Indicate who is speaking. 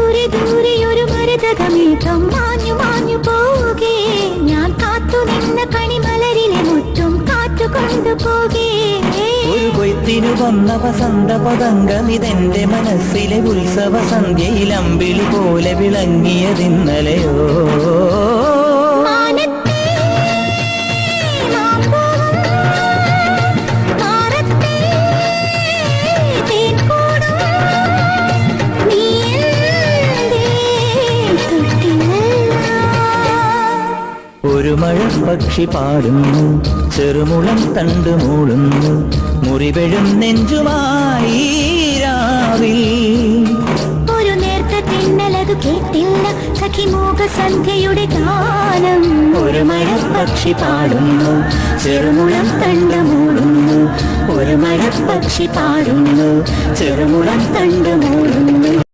Speaker 1: ദൂരെ ദൂരെ ഒരു മരതകമേഘം മാഞ്ഞു മാഞ്ഞു പോകേ. ഞാൻ കാത്തു നിന്ന കണിമലരിലെ മുറ്റും കാറ്റു കൊണ്ടുപോകേ.
Speaker 2: ഒരു കൊയ്ത്തിനു വന്ന വസന്ത പതംഗമിതെന്റെ മനസ്സിലെ ഉത്സവ സന്ധ്യയിൽ അമ്പിളി പോലെ വിളങ്ങിയതിന്നലെയോ. ഒരു മഴപ്പക്ഷി പാടുന്നു, ചെറുമുളം തണ്ട് മൂളുന്നു, മുറിവെഴും നെഞ്ചുമായി രാവിൽ.
Speaker 1: ഒരു നേർത്ത തിന്നലതു കേട്ടില്ല സഖി മൂക സന്ധ്യയുടെ ഗാനം.
Speaker 2: ഒരു മഴപ്പക്ഷി പാടുന്നു, ചെറുമുളം തണ്ട് മൂളുന്നു, ഒരു മഴപ്പക്ഷി പാടുന്നു, ചെറുമുളം തണ്ട് മൂളുന്നു.